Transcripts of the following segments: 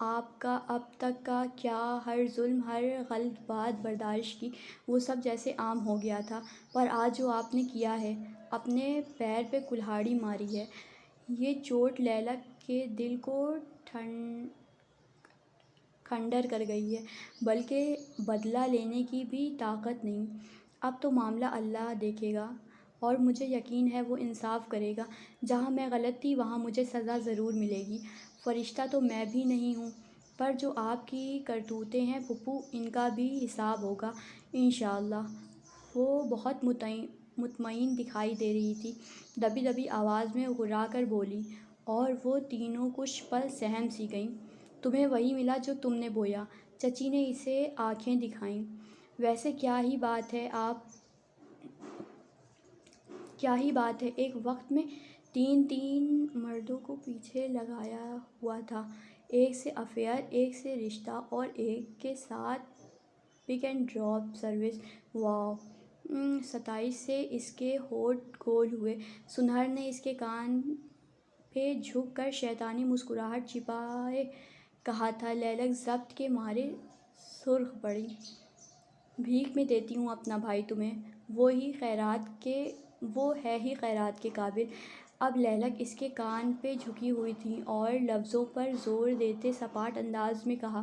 آپ کا اب تک کا کیا ہر ظلم، ہر غلط بات برداشت کی، وہ سب جیسے عام ہو گیا تھا، پر آج جو آپ نے کیا ہے، اپنے پیر پہ کلہاڑی ماری ہے، یہ چوٹ لیلا کے دل کو کھنڈر کر گئی ہے، بلکہ بدلہ لینے کی بھی طاقت نہیں۔ اب تو معاملہ اللہ دیکھے گا، اور مجھے یقین ہے وہ انصاف کرے گا۔ جہاں میں غلط تھی وہاں مجھے سزا ضرور ملے گی۔ فرشتہ تو میں بھی نہیں ہوں، پر جو آپ کی کرتوتیں ہیں پھوپھو، ان کا بھی حساب ہوگا انشاءاللہ۔ وہ بہت مطمئن دکھائی دے رہی تھی، دبی دبی آواز میں گھبرا کر بولی، اور وہ تینوں کچھ پل سہم سی گئیں۔ تمہیں وہی ملا جو تم نے بویا، چچی نے اسے آنکھیں دکھائیں۔ ویسے کیا ہی بات ہے، ایک وقت میں تین مردوں کو پیچھے لگایا ہوا تھا، ایک سے افیئر، ایک سے رشتہ، اور ایک کے ساتھ پک اینڈ ڈراپ سروس۔ واو! 27 سے اس کے ہونٹ گول ہوئے۔ سنہر نے اس کے کان پہ جھک کر شیطانی مسکراہٹ چھپائے کہا تھا۔ لیلک ضبط کے مارے سرخ پڑی۔ بھیک میں دیتی ہوں اپنا بھائی تمہیں، وہ ہے ہی خیرات کے قابل۔ اب لیلک اس کے کان پہ جھکی ہوئی تھی اور لفظوں پر زور دیتے سپاٹ انداز میں کہا،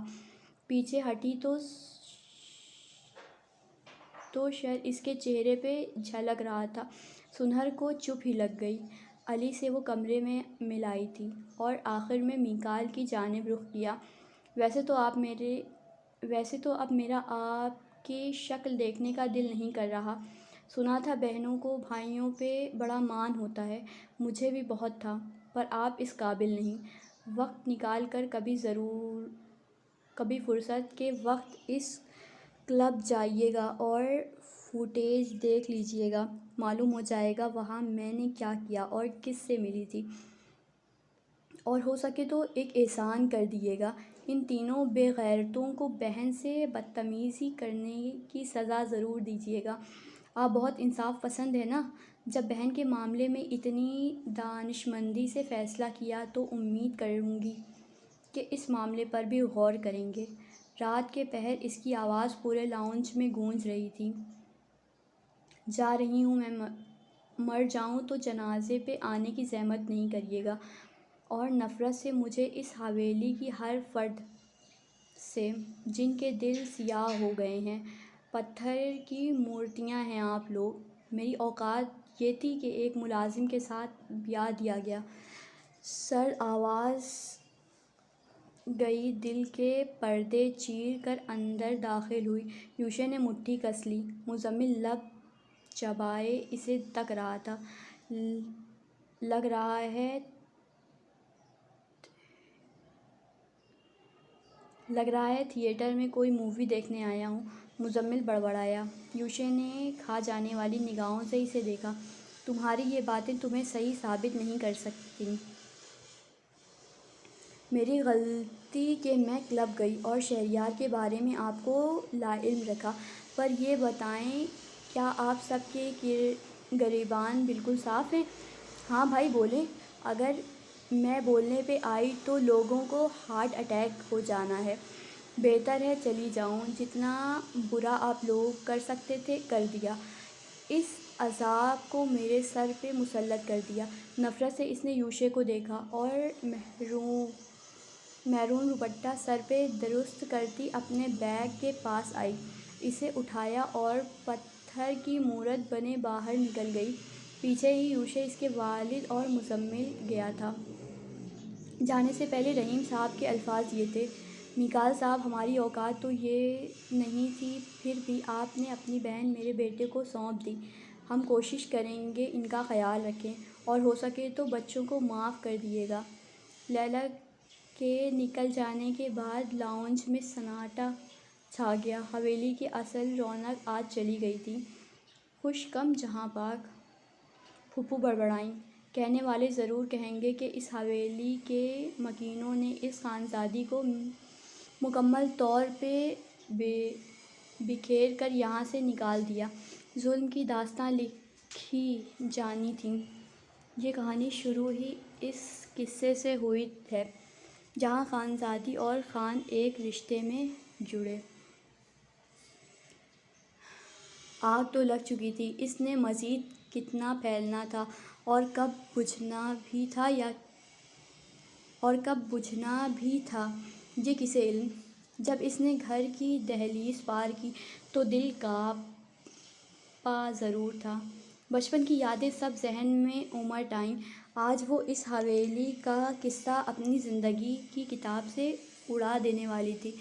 پیچھے ہٹی تو شر اس کے چہرے پہ جھلک رہا تھا۔ سنہر کو چپ ہی لگ گئی۔ علی سے وہ کمرے میں ملائی تھی، اور آخر میں میکال کی جانب رخ کیا۔ ویسے تو اب میرا آپ کی شکل دیکھنے کا دل نہیں کر رہا۔ سنا تھا بہنوں کو بھائیوں پہ بڑا مان ہوتا ہے، مجھے بھی بہت تھا، پر آپ اس قابل نہیں۔ وقت نکال کر کبھی فرصت کے وقت اس کلب جائیے گا اور فوٹیج دیکھ لیجیے گا، معلوم ہو جائے گا وہاں میں نے کیا کیا اور کس سے ملی تھی۔ اور ہو سکے تو ایک احسان کر دیجیے گا، ان تینوں بے غیرتوں کو بہن سے بدتمیزی کرنے کی سزا ضرور دیجیے گا۔ آپ بہت انصاف پسند ہیں نا؟ جب بہن کے معاملے میں اتنی دانشمندی سے فیصلہ کیا تو امید کروں گی کہ اس معاملے پر بھی غور کریں گے۔ رات کے پہر اس کی آواز پورے لاؤنج میں گونج رہی تھی۔ جا رہی ہوں، میں مر جاؤں تو جنازے پہ آنے کی زحمت نہیں کریے گا، اور نفرت سے مجھے اس حویلی کی ہر فرد سے، جن کے دل سیاہ ہو گئے ہیں۔ پتھر کی مورتیاں ہیں آپ لوگ۔ میری اوقات یہ تھی کہ ایک ملازم کے ساتھ بیاہ دیا گیا۔ سرد آواز گئی دل کے پردے چیر کر اندر داخل ہوئی۔ یوشا نے مٹھی کس لی۔ مزمل لب چبائے اسے تک رہا تھا۔ لگ رہا ہے تھیٹر میں کوئی مووی دیکھنے آیا ہوں، مزمل بڑبڑایا۔ یوشا نے کھا جانے والی نگاہوں سے اسے دیکھا۔ تمہاری یہ باتیں تمہیں صحیح ثابت نہیں کر سکتیں۔ میری غلطی کہ میں کلب گئی اور شہریار کے بارے میں آپ کو لاعلم رکھا۔ پر یہ بتائیں، کیا آپ سب کے گریبان بالکل صاف ہیں؟ ہاں بھائی بولیں۔ اگر میں بولنے پہ آئی تو لوگوں کو ہارٹ اٹیک ہو جانا ہے۔ بہتر ہے چلی جاؤں۔ جتنا برا آپ لوگ کر سکتے تھے کر دیا۔ اس عذاب کو میرے سر پہ مسلط کر دیا۔ نفرت سے اس نے یوشا کو دیکھا، اور میرون دوپٹہ سر پہ درست کرتی اپنے بیگ کے پاس آئی، اسے اٹھایا اور پتھر کی مورت بنے باہر نکل گئی۔ پیچھے ہی یوشا اس کے والد اور مزمل گیا تھا۔ جانے سے پہلے رحیم صاحب کے الفاظ یہ تھے، میکال صاحب، ہماری اوقات تو یہ نہیں تھی، پھر بھی آپ نے اپنی بہن میرے بیٹے کو سونپ دی۔ ہم کوشش کریں گے ان کا خیال رکھیں، اور ہو سکے تو بچوں کو معاف کر دیجیے گا۔ لیلک کے نکل جانے کے بعد لاؤنج میں سناٹا چھا گیا۔ حویلی کی اصل رونق آج چلی گئی تھی۔ خوش کم جہاں پاک، پھوپھو بڑبڑائیں۔ کہنے والے ضرور کہیں گے کہ اس حویلی کے مکینوں نے اس خانزادگی کو مکمل طور پہ بکھیر کر یہاں سے نکال دیا۔ ظلم کی داستاں لکھی جانی تھی۔ یہ کہانی شروع ہی اس قصے سے ہوئی ہے۔ جہاں خانزادی اور خان ایک رشتے میں جڑے۔ آگ تو لگ چکی تھی، اس نے مزید کتنا پھیلنا تھا اور کب بجھنا بھی تھا، یہ کسے علم۔ جب اس نے گھر کی دہلیز پار کی تو دل کانپا ضرور تھا۔ بچپن کی یادیں سب ذہن میں امٹ آئیں۔ آج وہ اس حویلی کا قصہ اپنی زندگی کی کتاب سے اڑا دینے والی تھی۔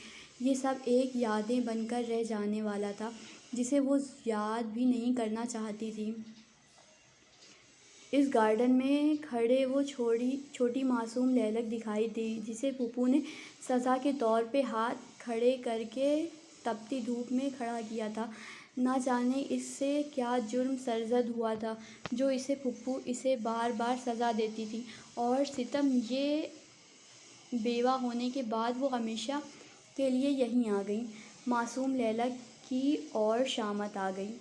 یہ سب ایک یادیں بن کر رہ جانے والا تھا جسے وہ یاد بھی نہیں کرنا چاہتی تھی۔ اس گارڈن میں کھڑے وہ چھوٹی معصوم لیلک دکھائی دی جسے پھوپھو نے سزا کے طور پہ ہاتھ کھڑے کر کے تپتی دھوپ میں کھڑا کیا تھا۔ نہ جانے اس سے کیا جرم سرزد ہوا تھا جو پھوپھو اسے بار بار سزا دیتی تھی اور ستم۔ یہ بیوہ ہونے کے بعد وہ ہمیشہ کے لیے یہیں آ گئی۔ معصوم لیلک کی اور شامت آ گئی۔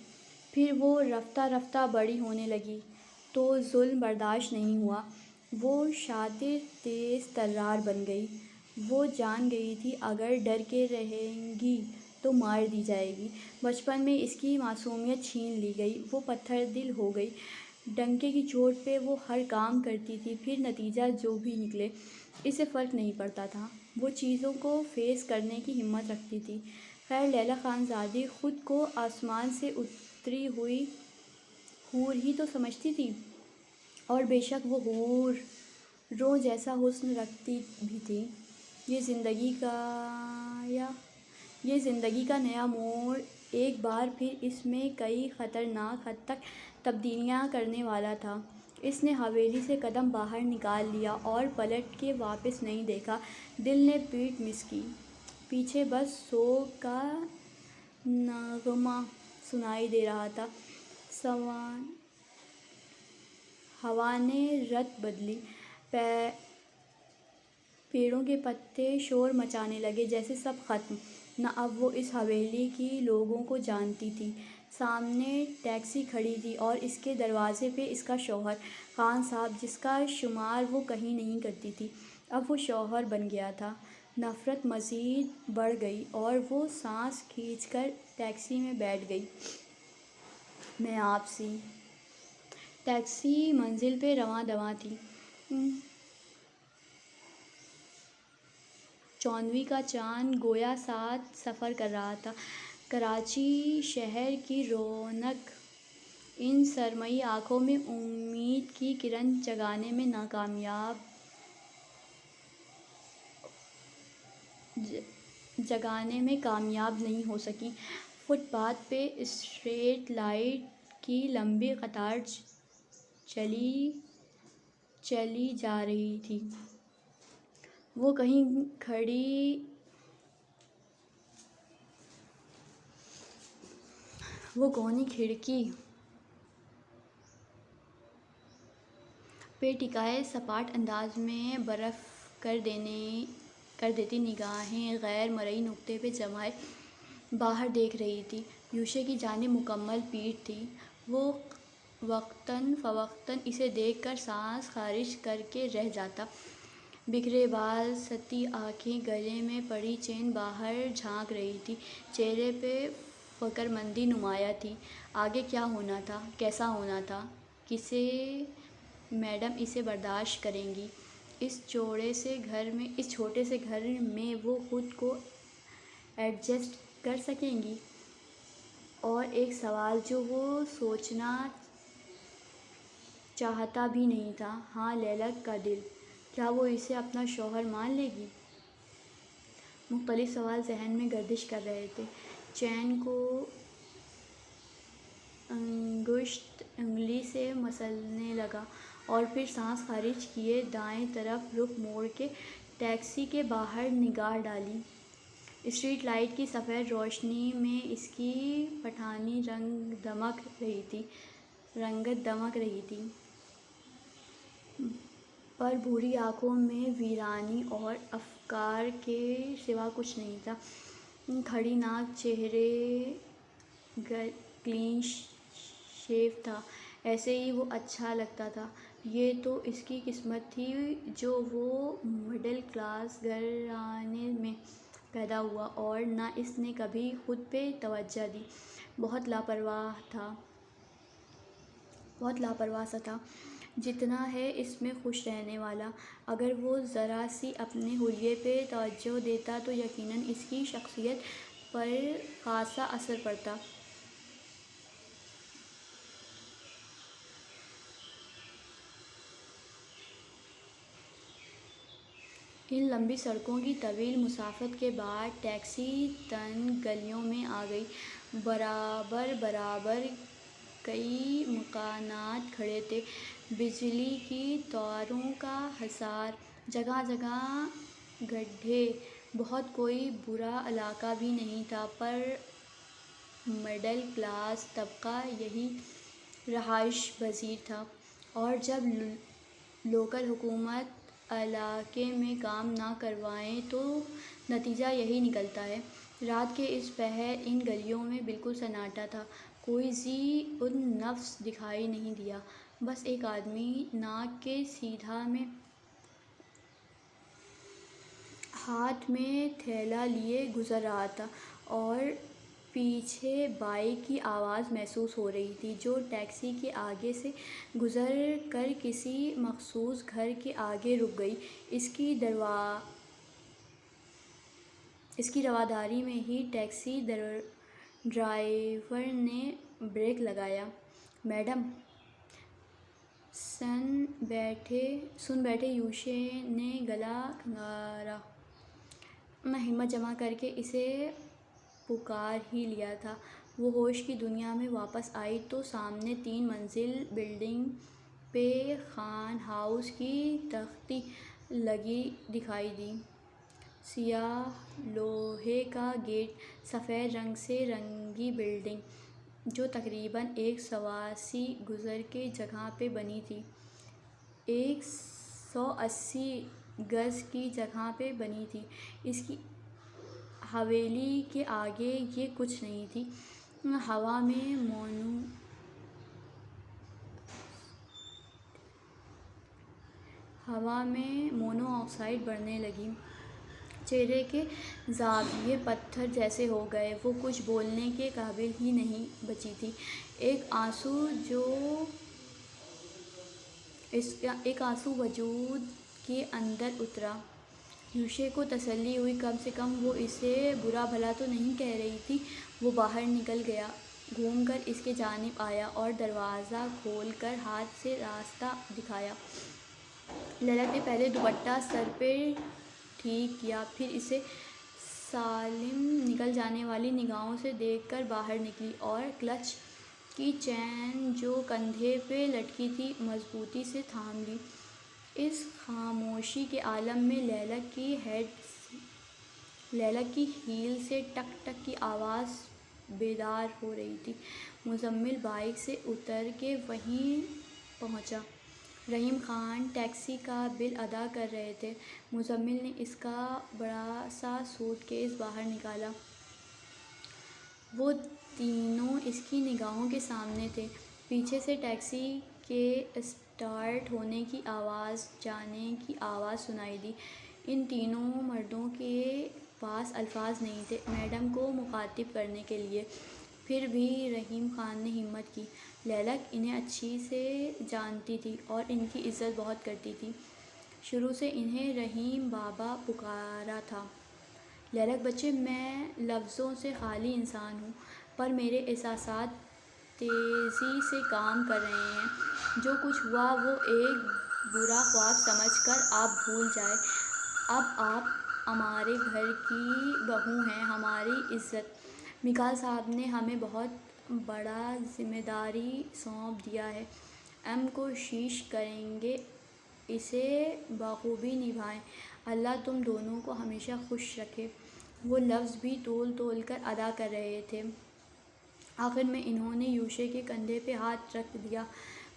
پھر وہ رفتہ رفتہ بڑی ہونے لگی تو ظلم برداشت نہیں ہوا۔ وہ شاطر تیز ترار بن گئی۔ وہ جان گئی تھی اگر ڈر کے رہے گی تو مار دی جائے گی۔ بچپن میں اس کی معصومیت چھین لی گئی۔ وہ پتھر دل ہو گئی۔ ڈنکے کی چوٹ پہ وہ ہر کام کرتی تھی، پھر نتیجہ جو بھی نکلے اسے فرق نہیں پڑتا تھا۔ وہ چیزوں کو فیس کرنے کی ہمت رکھتی تھی۔ خیر لیلی خانزادی خود کو آسمان سے اتری ہوئی حور ہی تو سمجھتی تھی، اور بے شک وہ حوروں جیسا حسن رکھتی بھی تھی۔ یہ زندگی کا نیا موڑ ایک بار پھر اس میں کئی خطرناک حد تک تبدیلیاں کرنے والا تھا۔ اس نے حویلی سے قدم باہر نکال لیا اور پلٹ کے واپس نہیں دیکھا۔ دل نے پیٹ مس کی۔ پیچھے بس سوگ کا نغمہ سنائی دے رہا تھا۔ ہوا نے رت بدلی۔ پیڑوں کے پتے شور مچانے لگے جیسے سب ختم۔ نہ اب وہ اس حویلی کی لوگوں کو جانتی تھی۔ سامنے ٹیکسی کھڑی تھی اور اس کے دروازے پہ اس کا شوہر، خان صاحب، جس کا شمار وہ کہیں نہیں کرتی تھی۔ اب وہ شوہر بن گیا تھا۔ نفرت مزید بڑھ گئی اور وہ سانس کھینچ کر ٹیکسی میں بیٹھ گئی۔ میں آپ سی۔ ٹیکسی منزل پہ رواں دواں تھی۔ 14ویں کا چاند گویا ساتھ سفر کر رہا تھا۔ کراچی شہر کی رونق ان سرمئی آنکھوں میں امید کی کرن جگانے میں کامیاب نہیں ہو سکی۔ فٹ پاتھ پہ اسٹریٹ لائٹ کی لمبی قطار چلی جا رہی تھی۔ وہ کہیں کھڑی وہ کونی کھڑکی پہ ٹکائے سپاٹ انداز میں برف کر دیتی نگاہیں غیر مرئی نقطے پہ جمائے باہر دیکھ رہی تھی۔ یوشا کی جانب مکمل پیٹھ تھی۔ وہ وقتاً فوقتاً اسے دیکھ کر سانس خارج کر کے رہ جاتا۔ بکھرے بال، ستی آنکھیں، گلے میں پڑی چین باہر جھانک رہی تھی۔ چہرے پہ فکرمندی نمایاں تھی۔ آگے کیا ہونا تھا، کیسا ہونا تھا، کیسے میڈم اسے برداشت کریں گی، اس چھوٹے سے گھر میں وہ خود کو ایڈجسٹ کر سکیں گی؟ اور ایک سوال جو وہ سوچنا چاہتا بھی نہیں تھا، ہاں لیلک کا دل، کیا وہ اسے اپنا شوہر مان لے گی؟ مختلف سوال ذہن میں گردش کر رہے تھے۔ چین کو انگشت انگلی سے مسلنے لگا اور پھر سانس خارج کیے دائیں طرف رخ موڑ کے ٹیکسی کے باہر نگاہ ڈالی۔ اسٹریٹ لائٹ کی سفید روشنی میں اس کی پٹھانی رنگت دمک رہی تھی، پر بھوری آنکھوں میں ویرانی اور افکار کے سوا کچھ نہیں تھا۔ کھڑی ناک، چہرہ کلین شیو تھا، ایسے ہی وہ اچھا لگتا تھا۔ یہ تو اس کی قسمت تھی جو وہ مڈل کلاس گھرانے میں پیدا ہوا، اور نہ اس نے کبھی خود پہ توجہ دی۔ بہت لاپرواہ سا تھا، جتنا ہے اس میں خوش رہنے والا۔ اگر وہ ذرا سی اپنے حلیے پہ توجہ دیتا تو یقیناً اس کی شخصیت پر خاصا اثر پڑتا۔ ان لمبی سڑکوں کی طویل مسافت کے بعد ٹیکسی تنگ گلیوں میں آ گئی۔ برابر کئی مکانات کھڑے تھے، بجلی کی تاروں کا حصار، جگہ جگہ گڈھے۔ بہت کوئی برا علاقہ بھی نہیں تھا، پر مڈل کلاس طبقہ یہی رہائش پذیر تھا، اور جب لوکل حکومت علاقے میں کام نہ کروائے تو نتیجہ یہی نکلتا ہے۔ رات کے اس پہر ان گلیوں میں بالکل سناٹا تھا، کوئی ذی النفس دکھائی نہیں دیا، بس ایک آدمی ناک کے سیدھا میں ہاتھ میں تھیلا لیے گزر رہا تھا، اور پیچھے بائیک کی آواز محسوس ہو رہی تھی جو ٹیکسی کے آگے سے گزر کر کسی مخصوص گھر کے آگے رک گئی۔ اس کی رواداری میں ہی ٹیکسی ڈرائیور نے بریک لگایا۔ "میڈم!" سن بیٹھے یوشے نے گلا کھنگارا۔ ہمت جمع کر کے اسے پکار ہی لیا تھا۔ وہ ہوش کی دنیا میں واپس آئی تو سامنے 3 منزل بلڈنگ پہ خان ہاؤس کی تختی لگی دکھائی دی۔ سیاہ لوہے کا گیٹ، سفید رنگ سے رنگی بلڈنگ، جو تقریباً 180 گز کی جگہ پہ بنی تھی۔ 180 گز کی جگہ پہ بنی تھی۔ اس کی حویلی کے آگے یہ کچھ نہیں تھی۔ ہوا میں مونو آکسائڈ بڑھنے لگی۔ چہرے کے زاویے پتھر جیسے ہو گئے۔ وہ کچھ بولنے کے قابل ہی نہیں بچی تھی۔ ایک آنسو وجود کے اندر اترا۔ یوشے کو تسلی ہوئی، کم سے کم وہ اسے برا بھلا تو نہیں کہہ رہی تھی۔ وہ باہر نکل گیا، گھوم کر اس کی جانب آیا اور دروازہ کھول کر ہاتھ سے راستہ دکھایا۔ لیلک نے پہلے دوپٹہ سر پہ ٹھیک کیا، پھر اسے سالم نکل جانے والی نگاہوں سے دیکھ کر باہر نکلی اور کلچ کی چین جو کندھے پہ لٹکی تھی مضبوطی سے تھام لی۔ اس خاموشی کے عالم میں لیلک کی ہیل سے ٹک ٹک کی آواز بیدار ہو رہی تھی۔ مزمل بائیک سے اتر کے وہیں پہنچا۔ رحیم خان ٹیکسی کا بل ادا کر رہے تھے۔ مزمل نے اس کا بڑا سا سوٹ کیس باہر نکالا۔ وہ تینوں اس کی نگاہوں کے سامنے تھے۔ پیچھے سے ٹیکسی کے اسٹارٹ ہونے کی آواز، جانے کی آواز سنائی دی۔ ان تینوں مردوں کے پاس الفاظ نہیں تھے میڈم کو مخاطب کرنے کے لیے۔ پھر بھی رحیم خان نے ہمت کی۔ لیلک انہیں اچھی سے جانتی تھی اور ان کی عزت بہت کرتی تھی۔ شروع سے انہیں رحیم بابا پکارا تھا۔ لیلک بچے، میں لفظوں سے خالی انسان ہوں، پر میرے احساسات تیزی سے کام کر رہے ہیں۔ جو کچھ ہوا وہ ایک برا خواب سمجھ کر آپ بھول جائیں۔ اب آپ ہمارے گھر کی بہو ہیں، ہماری عزت۔ میکال صاحب نے ہمیں بہت بڑا ذمہ داری سونپ دیا ہے۔ ہم کوشش کریں گے اسے بخوبی نبھائیں۔ اللہ تم دونوں کو ہمیشہ خوش رکھے۔ وہ لفظ بھی تول کر ادا کر رہے تھے۔ آخر میں انہوں نے یوشے کے کندھے پہ ہاتھ رکھ دیا۔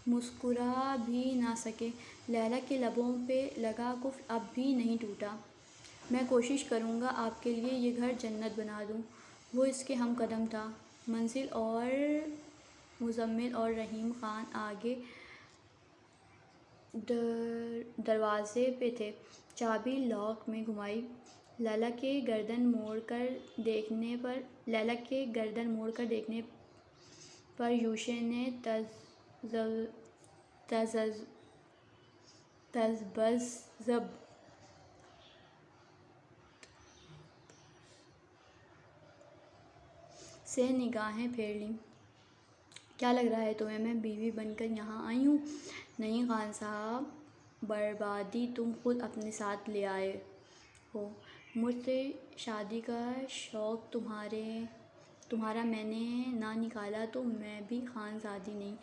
مسکرا بھی نہ سکے۔ لیلک کے لبوں پہ لگا قفل اب بھی نہیں ٹوٹا۔ میں کوشش کروں گا آپ کے لیے یہ گھر جنت بنا دوں۔ وہ اس کے ہم قدم تھا۔ مزمل اور رحیم خان آگے دروازے پہ تھے۔ چابی لاک میں گھمائی۔ لیلا کے گردن موڑ کر دیکھنے پر یوشے نے تذبذب سے نگاہیں پھیر لیں۔ کیا لگ رہا ہے تمہیں میں بیوی بن کر یہاں آئی ہوں؟ نہیں خان صاحب، بربادی تم خود اپنے ساتھ لے آئے ہو۔ مجھ سے شادی کا شوق تمہارا میں نے نہ نکالا تو میں بھی خان زادی نہیں،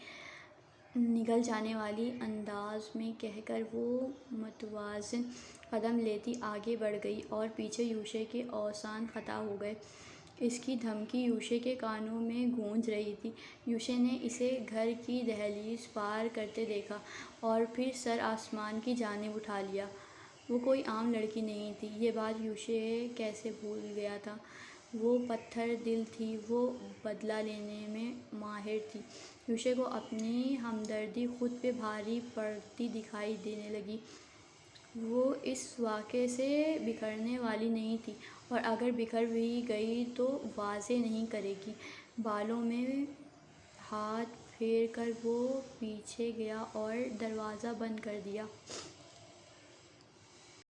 نگل جانے والے انداز میں کہہ کر وہ متوازن قدم لیتی آگے بڑھ گئی اور پیچھے یوشے کے اوزان خطا ہو گئے۔ اس کی دھمکی یوشے کے کانوں میں گونج رہی تھی۔ یوشے نے اسے گھر کی دہلیز پار کرتے دیکھا اور پھر سر آسمان کی جانب اٹھا لیا۔ وہ کوئی عام لڑکی نہیں تھی، یہ بات یوشے کیسے بھول گیا تھا۔ وہ پتھر دل تھی، وہ بدلہ لینے میں ماہر تھی۔ یوشے کو اپنی ہمدردی خود پہ بھاری پڑتی دکھائی دینے لگی۔ وہ اس واقعے سے بگڑنے والی نہیں تھی، اور اگر بگڑ بھی گئی تو واضح نہیں کرے گی۔ بالوں میں ہاتھ پھیر کر وہ پیچھے گیا اور دروازہ بند کر دیا۔